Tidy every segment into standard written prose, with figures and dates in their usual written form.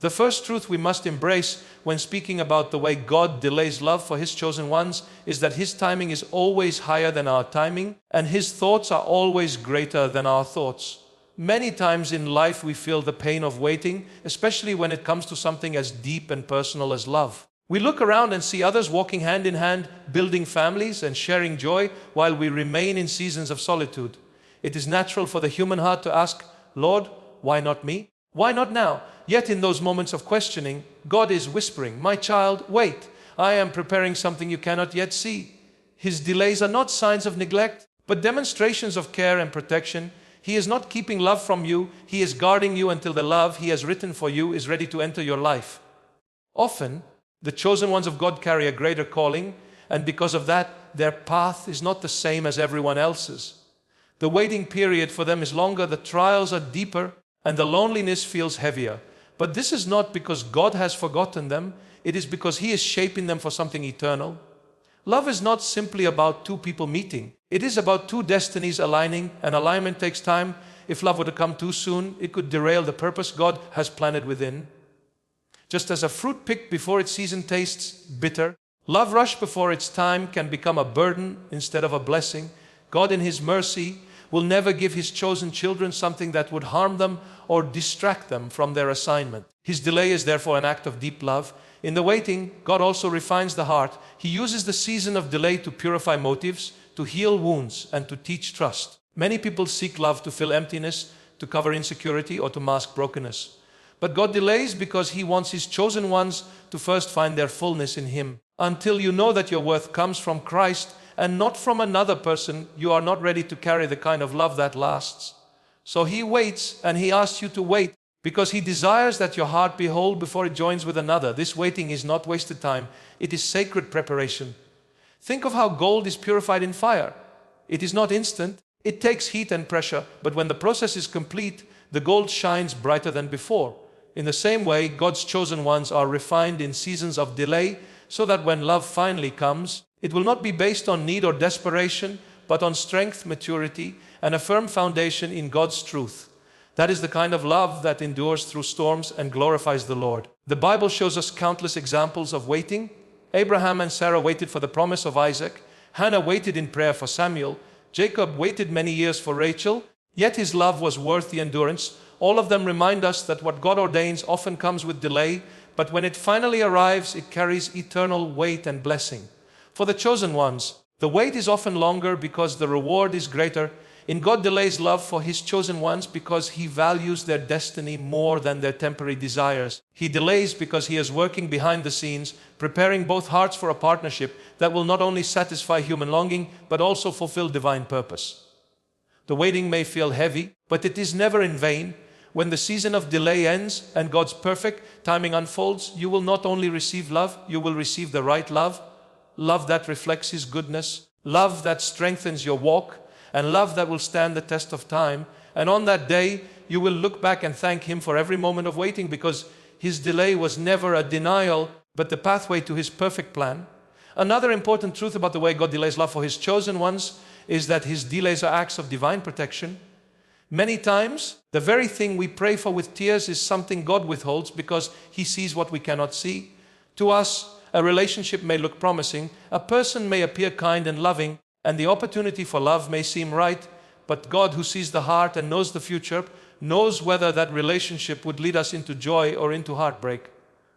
The first truth we must embrace when speaking about the way God delays love for His chosen ones is that His timing is always higher than our timing, and His thoughts are always greater than our thoughts. Many times in life we feel the pain of waiting, especially when it comes to something as deep and personal as love. We look around and see others walking hand in hand, building families and sharing joy while we remain in seasons of solitude. It is natural for the human heart to ask, Lord, why not me? Why not now? Yet in those moments of questioning, God is whispering, my child, wait, I am preparing something you cannot yet see. His delays are not signs of neglect, but demonstrations of care and protection. He is not keeping love from you. He is guarding you until the love He has written for you is ready to enter your life. Often, the chosen ones of God carry a greater calling, and because of that, their path is not the same as everyone else's. The waiting period for them is longer, the trials are deeper, and the loneliness feels heavier. But this is not because God has forgotten them. It is because He is shaping them for something eternal. Love is not simply about two people meeting. It is about two destinies aligning, and alignment takes time. If love were to come too soon, it could derail the purpose God has planted within. Just as a fruit picked before its season tastes bitter, love rushed before its time can become a burden instead of a blessing. God in His mercy will never give His chosen children something that would harm them or distract them from their assignment. His delay is therefore an act of deep love. In the waiting, God also refines the heart. He uses the season of delay to purify motives, to heal wounds, and to teach trust. Many people seek love to fill emptiness, to cover insecurity, or to mask brokenness. But God delays because He wants His chosen ones to first find their fullness in Him. Until you know that your worth comes from Christ and not from another person, you are not ready to carry the kind of love that lasts. So He waits, and He asks you to wait because He desires that your heart be whole before it joins with another. This waiting is not wasted time. It is sacred preparation. Think of how gold is purified in fire. It is not instant. It takes heat and pressure, but when the process is complete, the gold shines brighter than before. In the same way, God's chosen ones are refined in seasons of delay, so that when love finally comes, it will not be based on need or desperation, but on strength, maturity, and a firm foundation in God's truth. That is the kind of love that endures through storms and glorifies the Lord. The Bible shows us countless examples of waiting. Abraham and Sarah waited for the promise of Isaac. Hannah waited in prayer for Samuel. Jacob waited many years for Rachel, yet his love was worth the endurance. All of them remind us that what God ordains often comes with delay, but when it finally arrives, it carries eternal weight and blessing. For the chosen ones, the wait is often longer because the reward is greater. In God delays love for His chosen ones because He values their destiny more than their temporary desires. He delays because He is working behind the scenes, preparing both hearts for a partnership that will not only satisfy human longing, but also fulfill divine purpose. The waiting may feel heavy, but it is never in vain. When the season of delay ends and God's perfect timing unfolds, you will not only receive love, you will receive the right love. Love that reflects His goodness, love that strengthens your walk, and love that will stand the test of time. And on that day, you will look back and thank Him for every moment of waiting, because His delay was never a denial, but the pathway to His perfect plan. Another important truth about the way God delays love for His chosen ones is that His delays are acts of divine protection. Many times, the very thing we pray for with tears is something God withholds because He sees what we cannot see. To us, a relationship may look promising, a person may appear kind and loving, and the opportunity for love may seem right, but God, who sees the heart and knows the future, knows whether that relationship would lead us into joy or into heartbreak.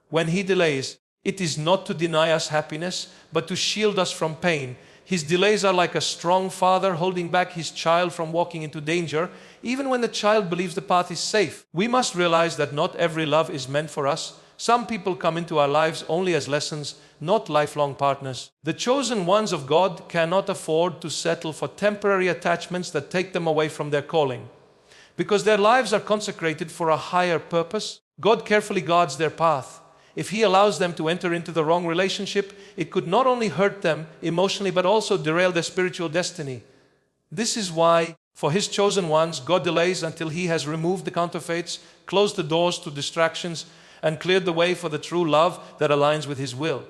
When He delays, it is not to deny us happiness, but to shield us from pain. His delays are like a strong father holding back his child from walking into danger, even when the child believes the path is safe. We must realize that not every love is meant for us. Some people come into our lives only as lessons, not lifelong partners. The chosen ones of God cannot afford to settle for temporary attachments that take them away from their calling. Because their lives are consecrated for a higher purpose, God carefully guards their path. If He allows them to enter into the wrong relationship, it could not only hurt them emotionally, but also derail their spiritual destiny. This is why, for His chosen ones, God delays until He has removed the counterfeits, closed the doors to distractions, and cleared the way for the true love that aligns with His will.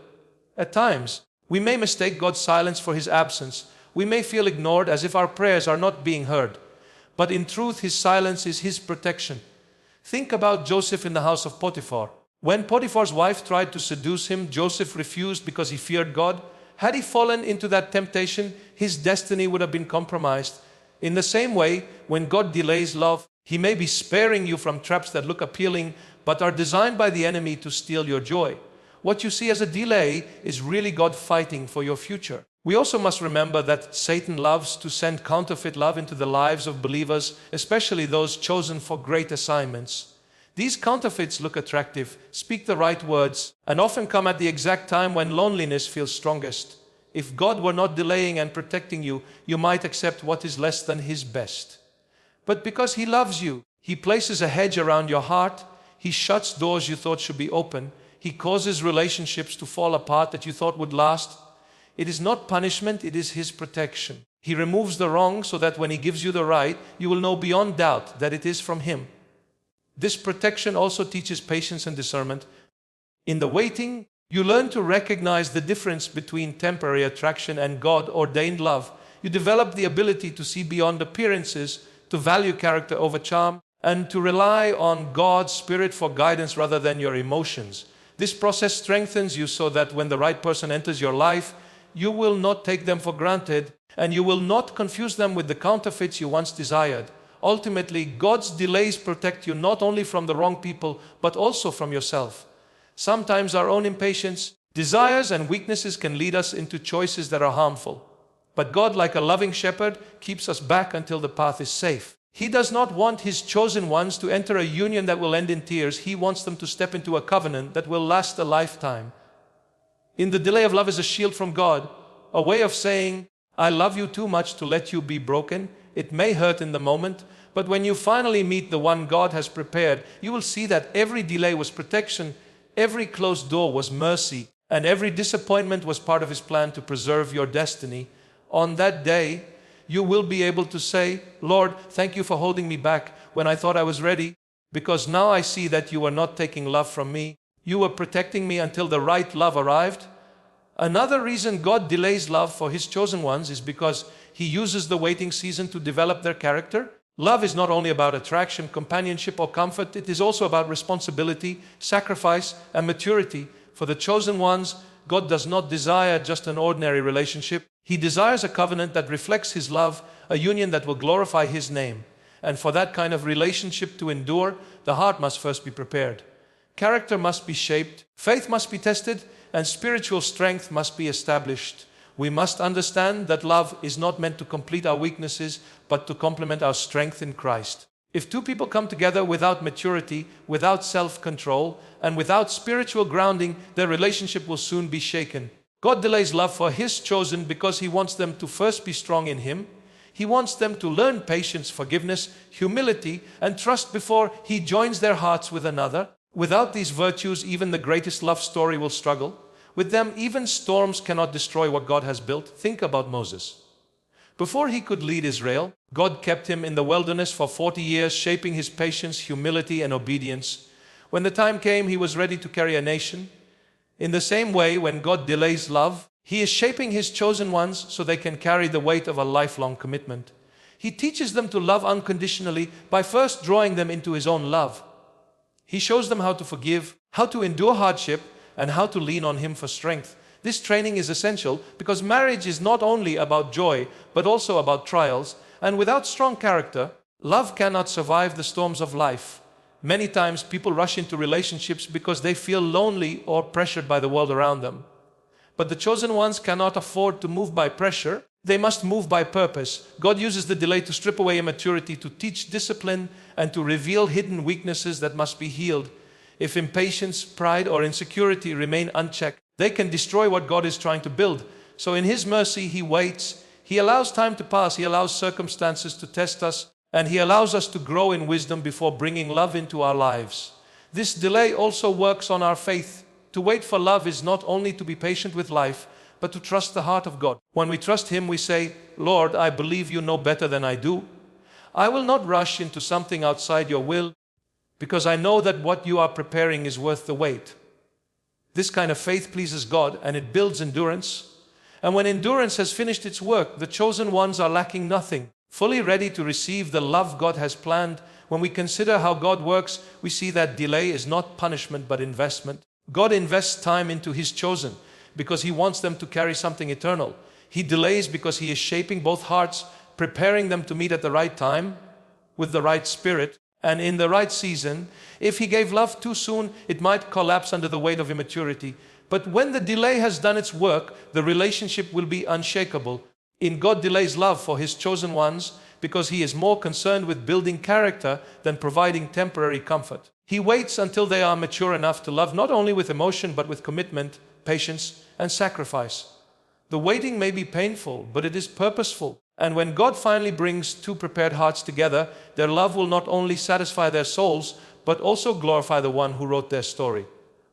At times, we may mistake God's silence for His absence. We may feel ignored, as if our prayers are not being heard. But in truth, His silence is His protection. Think about Joseph in the house of Potiphar. When Potiphar's wife tried to seduce him, Joseph refused because he feared God. Had he fallen into that temptation, his destiny would have been compromised. In the same way, when God delays love, He may be sparing you from traps that look appealing, but are designed by the enemy to steal your joy. What you see as a delay is really God fighting for your future. We also must remember that Satan loves to send counterfeit love into the lives of believers, especially those chosen for great assignments. These counterfeits look attractive, speak the right words, and often come at the exact time when loneliness feels strongest. If God were not delaying and protecting you, you might accept what is less than His best. But because He loves you, He places a hedge around your heart. He shuts doors you thought should be open. He causes relationships to fall apart that you thought would last. It is not punishment, it is His protection. He removes the wrong so that when He gives you the right, you will know beyond doubt that it is from Him. This protection also teaches patience and discernment. In the waiting, you learn to recognize the difference between temporary attraction and God-ordained love. You develop the ability to see beyond appearances, to value character over charm, and to rely on God's Spirit for guidance rather than your emotions. This process strengthens you so that when the right person enters your life, you will not take them for granted, and you will not confuse them with the counterfeits you once desired. Ultimately, God's delays protect you not only from the wrong people, but also from yourself. Sometimes our own impatience, desires, and weaknesses can lead us into choices that are harmful. But God, like a loving shepherd, keeps us back until the path is safe. He does not want His chosen ones to enter a union that will end in tears. He wants them to step into a covenant that will last a lifetime. In the delay of love is a shield from God, a way of saying, I love you too much to let you be broken. It may hurt in the moment, but when you finally meet the one God has prepared, you will see that every delay was protection, every closed door was mercy, and every disappointment was part of His plan to preserve your destiny. On that day, you will be able to say, Lord, thank you for holding me back when I thought I was ready, because now I see that you were not taking love from me. You were protecting me until the right love arrived. Another reason God delays love for His chosen ones is because He uses the waiting season to develop their character. Love is not only about attraction, companionship, or comfort. It is also about responsibility, sacrifice, and maturity. For the chosen ones, God does not desire just an ordinary relationship. He desires a covenant that reflects His love, a union that will glorify His name. And for that kind of relationship to endure, the heart must first be prepared. Character must be shaped, faith must be tested, and spiritual strength must be established. We must understand that love is not meant to complete our weaknesses, but to complement our strength in Christ. If two people come together without maturity, without self-control, and without spiritual grounding, their relationship will soon be shaken. God delays love for His chosen because He wants them to first be strong in Him. He wants them to learn patience, forgiveness, humility, and trust before He joins their hearts with another. Without these virtues, even the greatest love story will struggle. With them, even storms cannot destroy what God has built. Think about Moses. Before he could lead Israel, God kept him in the wilderness for 40 years, shaping his patience, humility, and obedience. When the time came, he was ready to carry a nation. In the same way, when God delays love, He is shaping His chosen ones so they can carry the weight of a lifelong commitment. He teaches them to love unconditionally by first drawing them into His own love. He shows them how to forgive, how to endure hardship, and how to lean on Him for strength. This training is essential because marriage is not only about joy, but also about trials. And without strong character, love cannot survive the storms of life. Many times people rush into relationships because they feel lonely or pressured by the world around them. But the chosen ones cannot afford to move by pressure. They must move by purpose. God uses the delay to strip away immaturity, to teach discipline, and to reveal hidden weaknesses that must be healed. If impatience, pride, or insecurity remain unchecked, they can destroy what God is trying to build. So in His mercy, He waits. He allows time to pass. He allows circumstances to test us. And He allows us to grow in wisdom before bringing love into our lives. This delay also works on our faith. To wait for love is not only to be patient with life, but to trust the heart of God. When we trust Him, we say, Lord, I believe You know better than I do. I will not rush into something outside Your will, because I know that what You are preparing is worth the wait. This kind of faith pleases God, and it builds endurance. And when endurance has finished its work, the chosen ones are lacking nothing, fully ready to receive the love God has planned. When we consider how God works, we see that delay is not punishment but investment. God invests time into His chosen because He wants them to carry something eternal. He delays because He is shaping both hearts, preparing them to meet at the right time, with the right spirit, and in the right season. If He gave love too soon, it might collapse under the weight of immaturity. But when the delay has done its work, the relationship will be unshakable. God delays love for His chosen ones because He is more concerned with building character than providing temporary comfort. He waits until they are mature enough to love not only with emotion but with commitment, patience, and sacrifice. The waiting may be painful, but it is purposeful. And when God finally brings two prepared hearts together, their love will not only satisfy their souls, but also glorify the one who wrote their story.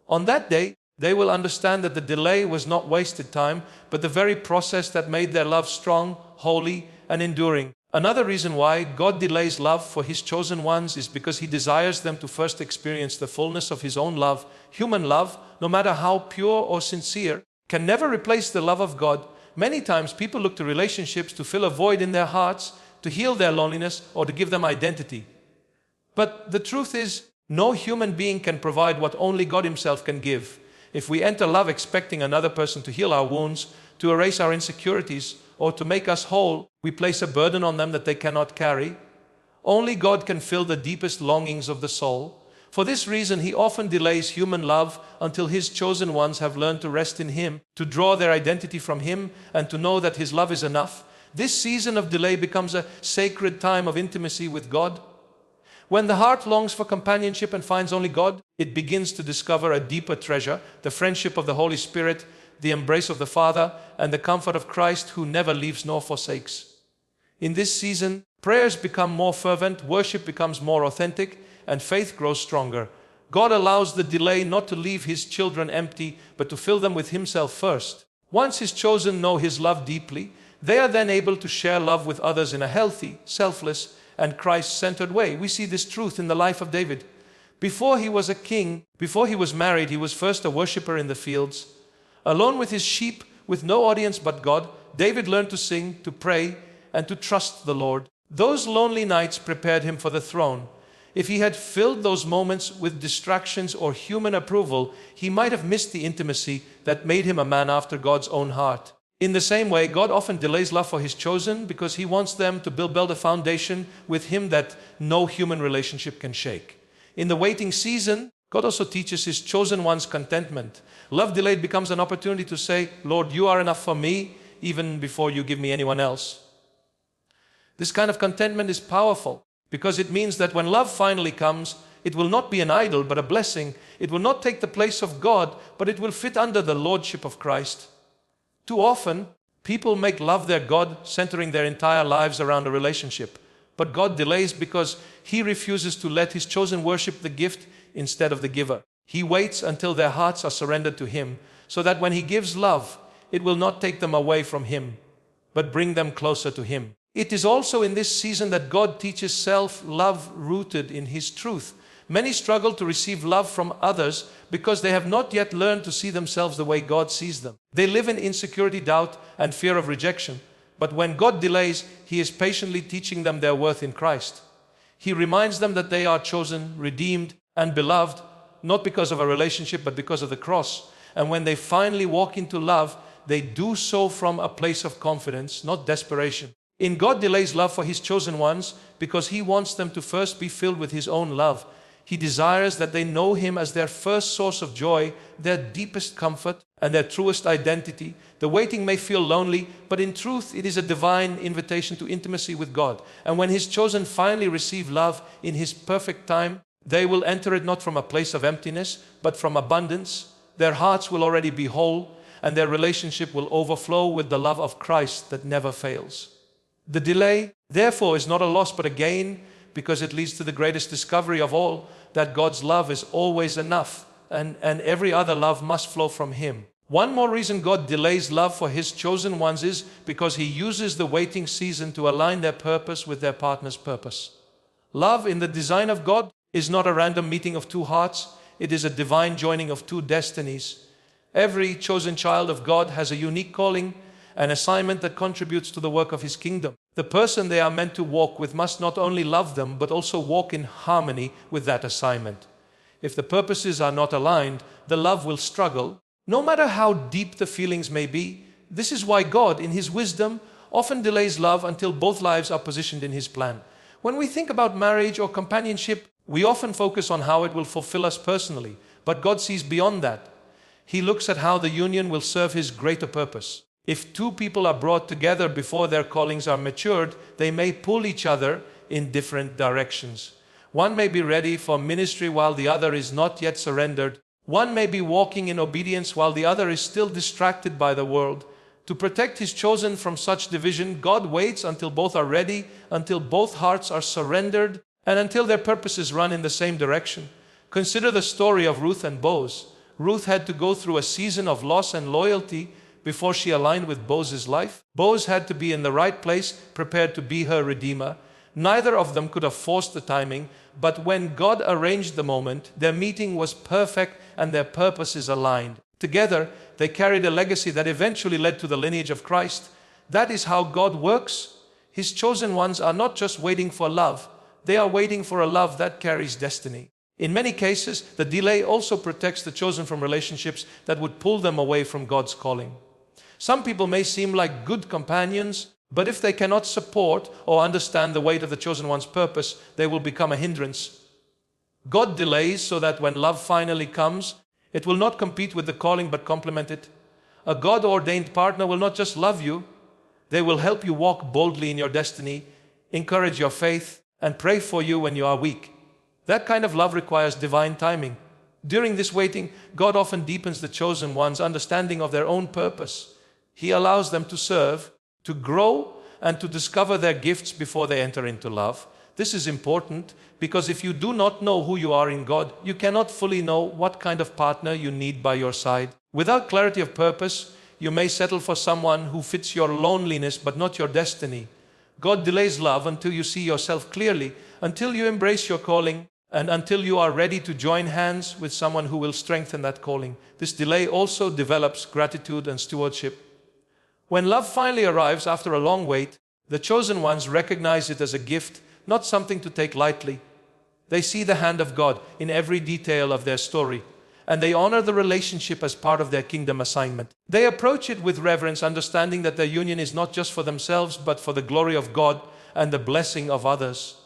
On that day, they will understand that the delay was not wasted time, but the very process that made their love strong, holy, and enduring. Another reason why God delays love for His chosen ones is because He desires them to first experience the fullness of His own love. Human love, no matter how pure or sincere, can never replace the love of God. Many times people look to relationships to fill a void in their hearts, to heal their loneliness, or to give them identity. But the truth is, no human being can provide what only God Himself can give. If we enter love expecting another person to heal our wounds, to erase our insecurities, or to make us whole, we place a burden on them that they cannot carry. Only God can fill the deepest longings of the soul. For this reason, He often delays human love until His chosen ones have learned to rest in Him, to draw their identity from Him, and to know that His love is enough. This season of delay becomes a sacred time of intimacy with God. When the heart longs for companionship and finds only God, it begins to discover a deeper treasure, the friendship of the Holy Spirit, the embrace of the Father, and the comfort of Christ who never leaves nor forsakes. In this season, prayers become more fervent, worship becomes more authentic, and faith grows stronger. God allows the delay not to leave His children empty, but to fill them with Himself first. Once His chosen know His love deeply, they are then able to share love with others in a healthy, selfless, and Christ-centered way. We see this truth in the life of David. Before he was a king, before he was married, he was first a worshiper in the fields. Alone with his sheep, with no audience but God, David learned to sing, to pray, and to trust the Lord. Those lonely nights prepared him for the throne. If he had filled those moments with distractions or human approval, he might have missed the intimacy that made him a man after God's own heart. In the same way, God often delays love for His chosen because He wants them to build a foundation with Him that no human relationship can shake. In the waiting season, God also teaches His chosen ones contentment. Love delayed becomes an opportunity to say, Lord, You are enough for me, even before You give me anyone else. This kind of contentment is powerful because it means that when love finally comes, it will not be an idol but a blessing. It will not take the place of God, but it will fit under the lordship of Christ. Too often, people make love their God, centering their entire lives around a relationship. But God delays because He refuses to let His chosen worship the gift instead of the giver. He waits until their hearts are surrendered to Him, so that when He gives love, it will not take them away from Him, but bring them closer to Him. It is also in this season that God teaches self-love rooted in His truth. Many struggle to receive love from others because they have not yet learned to see themselves the way God sees them. They live in insecurity, doubt, and fear of rejection. But when God delays, He is patiently teaching them their worth in Christ. He reminds them that they are chosen, redeemed, and beloved, not because of a relationship, but because of the cross. And when they finally walk into love, they do so from a place of confidence, not desperation. God delays love for His chosen ones because He wants them to first be filled with His own love. He desires that they know Him as their first source of joy, their deepest comfort, and their truest identity. The waiting may feel lonely, but in truth it is a divine invitation to intimacy with God. And when His chosen finally receive love in His perfect time, they will enter it not from a place of emptiness, but from abundance. Their hearts will already be whole, and their relationship will overflow with the love of Christ that never fails. The delay, therefore, is not a loss but a gain, because it leads to the greatest discovery of all, that God's love is always enough, and every other love must flow from Him. One more reason God delays love for His chosen ones is because He uses the waiting season to align their purpose with their partner's purpose. Love in the design of God is not a random meeting of two hearts. It is a divine joining of two destinies. Every chosen child of God has a unique calling, an assignment that contributes to the work of His kingdom. The person they are meant to walk with must not only love them, but also walk in harmony with that assignment. If the purposes are not aligned, the love will struggle, no matter how deep the feelings may be. This is why God, in His wisdom, often delays love until both lives are positioned in His plan. When we think about marriage or companionship, we often focus on how it will fulfill us personally, but God sees beyond that. He looks at how the union will serve His greater purpose. If two people are brought together before their callings are matured, they may pull each other in different directions. One may be ready for ministry while the other is not yet surrendered. One may be walking in obedience while the other is still distracted by the world. To protect His chosen from such division, God waits until both are ready, until both hearts are surrendered, and until their purposes run in the same direction. Consider the story of Ruth and Boaz. Ruth had to go through a season of loss and loyalty before she aligned with Boaz's life. Boaz had to be in the right place, prepared to be her redeemer. Neither of them could have forced the timing, but when God arranged the moment, their meeting was perfect and their purposes aligned. Together, they carried a legacy that eventually led to the lineage of Christ. That is how God works. His chosen ones are not just waiting for love, they are waiting for a love that carries destiny. In many cases, the delay also protects the chosen from relationships that would pull them away from God's calling. Some people may seem like good companions, but if they cannot support or understand the weight of the chosen one's purpose, they will become a hindrance. God delays so that when love finally comes, it will not compete with the calling but complement it. A God-ordained partner will not just love you, they will help you walk boldly in your destiny, encourage your faith, and pray for you when you are weak. That kind of love requires divine timing. During this waiting, God often deepens the chosen one's understanding of their own purpose. He allows them to serve, to grow, and to discover their gifts before they enter into love. This is important because if you do not know who you are in God, you cannot fully know what kind of partner you need by your side. Without clarity of purpose, you may settle for someone who fits your loneliness but not your destiny. God delays love until you see yourself clearly, until you embrace your calling, and until you are ready to join hands with someone who will strengthen that calling. This delay also develops gratitude and stewardship. When love finally arrives after a long wait, the chosen ones recognize it as a gift, not something to take lightly. They see the hand of God in every detail of their story, and they honor the relationship as part of their kingdom assignment. They approach it with reverence, understanding that their union is not just for themselves, but for the glory of God and the blessing of others.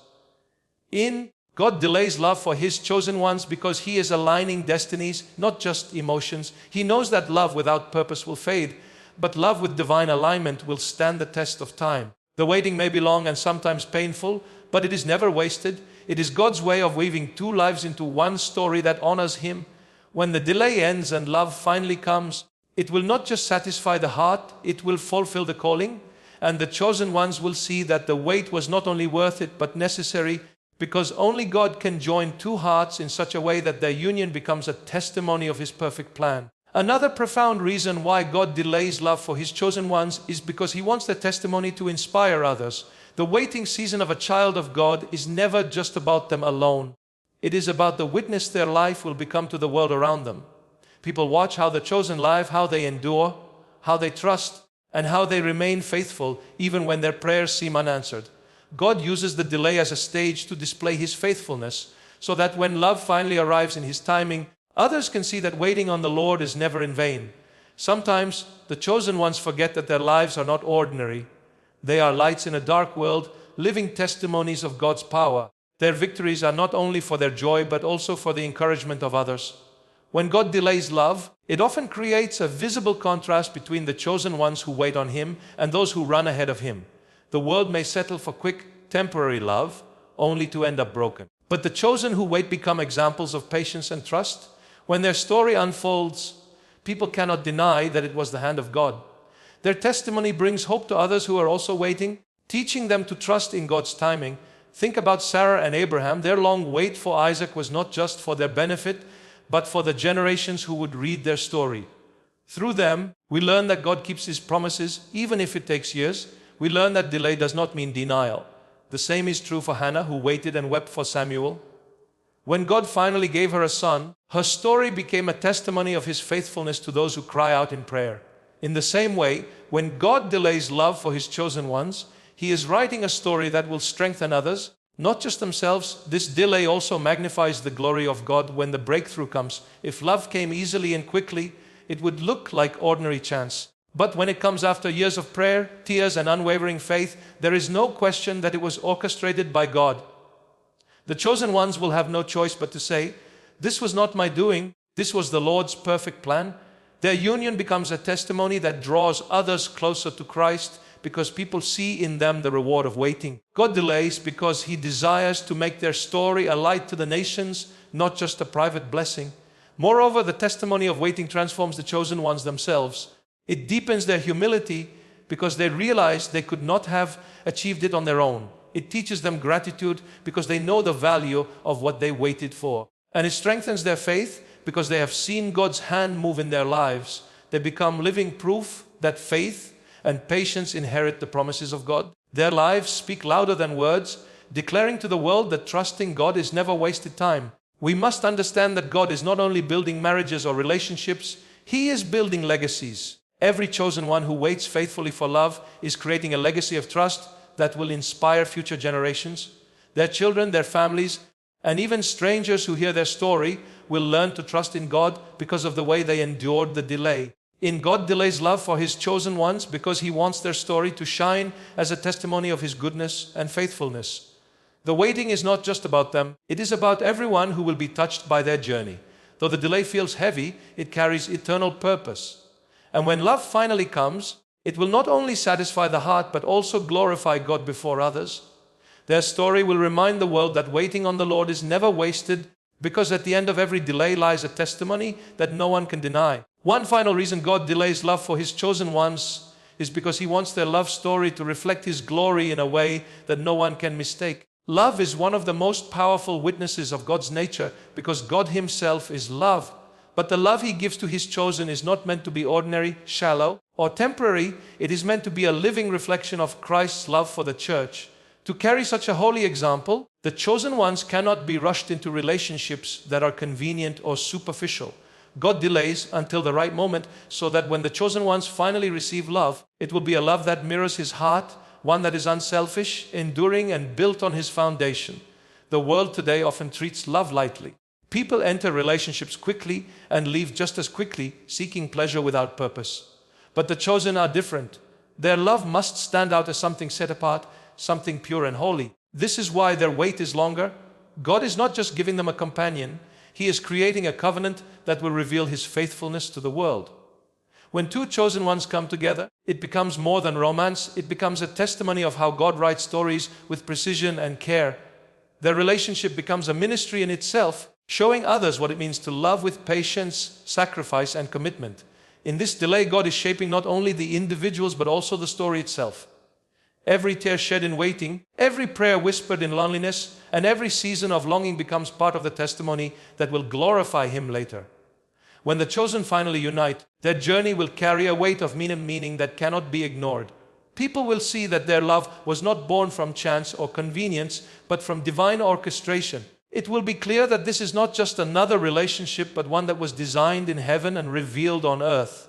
God delays love for His chosen ones because He is aligning destinies, not just emotions. He knows that love without purpose will fade, but love with divine alignment will stand the test of time. The waiting may be long and sometimes painful, but it is never wasted. It is God's way of weaving two lives into one story that honors Him. When the delay ends and love finally comes, it will not just satisfy the heart, it will fulfill the calling, and the chosen ones will see that the wait was not only worth it, but necessary, because only God can join two hearts in such a way that their union becomes a testimony of His perfect plan. Another profound reason why God delays love for His chosen ones is because He wants their testimony to inspire others. The waiting season of a child of God is never just about them alone. It is about the witness their life will become to the world around them. People watch how the chosen live, how they endure, how they trust, and how they remain faithful even when their prayers seem unanswered. God uses the delay as a stage to display His faithfulness, so that when love finally arrives in His timing, others can see that waiting on the Lord is never in vain. Sometimes the chosen ones forget that their lives are not ordinary. They are lights in a dark world, living testimonies of God's power. Their victories are not only for their joy, but also for the encouragement of others. When God delays love, it often creates a visible contrast between the chosen ones who wait on Him and those who run ahead of Him. The world may settle for quick, temporary love, only to end up broken. But the chosen who wait become examples of patience and trust. When their story unfolds, people cannot deny that it was the hand of God. Their testimony brings hope to others who are also waiting, teaching them to trust in God's timing. Think about Sarah and Abraham. Their long wait for Isaac was not just for their benefit, but for the generations who would read their story. Through them, we learn that God keeps His promises, even if it takes years. We learn that delay does not mean denial. The same is true for Hannah, who waited and wept for Samuel. When God finally gave her a son, her story became a testimony of His faithfulness to those who cry out in prayer. In the same way, when God delays love for His chosen ones, He is writing a story that will strengthen others, not just themselves. This delay also magnifies the glory of God when the breakthrough comes. If love came easily and quickly, it would look like ordinary chance. But when it comes after years of prayer, tears, and unwavering faith, there is no question that it was orchestrated by God. The chosen ones will have no choice but to say, "This was not my doing, this was the Lord's perfect plan." Their union becomes a testimony that draws others closer to Christ because people see in them the reward of waiting. God delays because He desires to make their story a light to the nations, not just a private blessing. Moreover, the testimony of waiting transforms the chosen ones themselves. It deepens their humility because they realize they could not have achieved it on their own. It teaches them gratitude because they know the value of what they waited for. And it strengthens their faith because they have seen God's hand move in their lives. They become living proof that faith and patience inherit the promises of God. Their lives speak louder than words, declaring to the world that trusting God is never wasted time. We must understand that God is not only building marriages or relationships, He is building legacies. Every chosen one who waits faithfully for love is creating a legacy of trust that will inspire future generations. Their children, their families, and even strangers who hear their story will learn to trust in God because of the way they endured the delay. God delays love for His chosen ones because He wants their story to shine as a testimony of His goodness and faithfulness. The waiting is not just about them, it is about everyone who will be touched by their journey. Though the delay feels heavy, it carries eternal purpose. And when love finally comes, it will not only satisfy the heart but also glorify God before others. Their story will remind the world that waiting on the Lord is never wasted, because at the end of every delay lies a testimony that no one can deny. One final reason God delays love for His chosen ones is because He wants their love story to reflect His glory in a way that no one can mistake. Love is one of the most powerful witnesses of God's nature because God Himself is love. But the love He gives to His chosen is not meant to be ordinary, shallow, or temporary. It is meant to be a living reflection of Christ's love for the church. To carry such a holy example, the chosen ones cannot be rushed into relationships that are convenient or superficial. God delays until the right moment so that when the chosen ones finally receive love, it will be a love that mirrors His heart, one that is unselfish, enduring, and built on His foundation. The world today often treats love lightly. People enter relationships quickly and leave just as quickly, seeking pleasure without purpose. But the chosen are different. Their love must stand out as something set apart, something pure and holy. This is why their wait is longer. God is not just giving them a companion, He is creating a covenant that will reveal His faithfulness to the world. When two chosen ones come together, it becomes more than romance. It becomes a testimony of how God writes stories with precision and care. Their relationship becomes a ministry in itself, showing others what it means to love with patience, sacrifice, and commitment. In this delay, God is shaping not only the individuals but also the story itself. Every tear shed in waiting, every prayer whispered in loneliness, and every season of longing becomes part of the testimony that will glorify Him later. When the chosen finally unite, their journey will carry a weight of meaning that cannot be ignored. People will see that their love was not born from chance or convenience, but from divine orchestration. It will be clear that this is not just another relationship, but one that was designed in heaven and revealed on earth.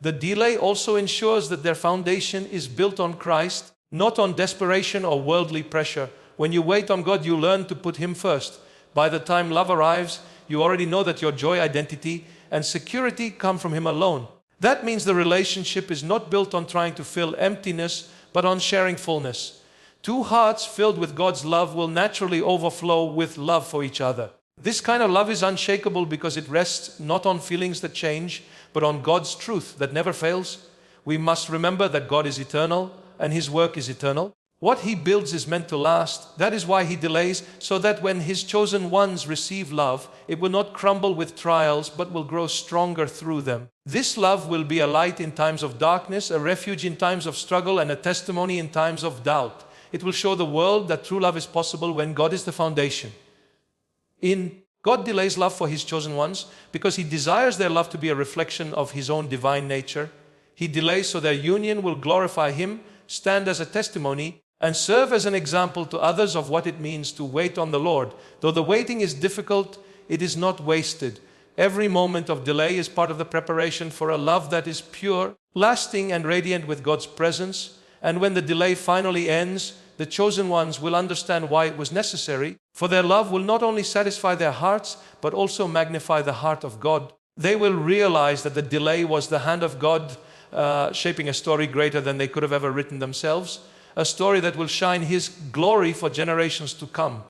The delay also ensures that their foundation is built on Christ, not on desperation or worldly pressure. When you wait on God, you learn to put Him first. By the time love arrives, you already know that your joy, identity, and security come from Him alone. That means the relationship is not built on trying to fill emptiness, but on sharing fullness. Two hearts filled with God's love will naturally overflow with love for each other. This kind of love is unshakable because it rests not on feelings that change, but on God's truth that never fails. We must remember that God is eternal and His work is eternal. What He builds is meant to last. That is why He delays, so that when His chosen ones receive love, it will not crumble with trials, but will grow stronger through them. This love will be a light in times of darkness, a refuge in times of struggle, and a testimony in times of doubt. It will show the world that true love is possible when God is the foundation. God delays love for His chosen ones because He desires their love to be a reflection of His own divine nature. He delays so their union will glorify Him, stand as a testimony, and serve as an example to others of what it means to wait on the Lord. Though the waiting is difficult, it is not wasted. Every moment of delay is part of the preparation for a love that is pure, lasting, and radiant with God's presence. And when the delay finally ends, the chosen ones will understand why it was necessary, for their love will not only satisfy their hearts, but also magnify the heart of God. They will realize that the delay was the hand of God shaping a story greater than they could have ever written themselves, a story that will shine His glory for generations to come.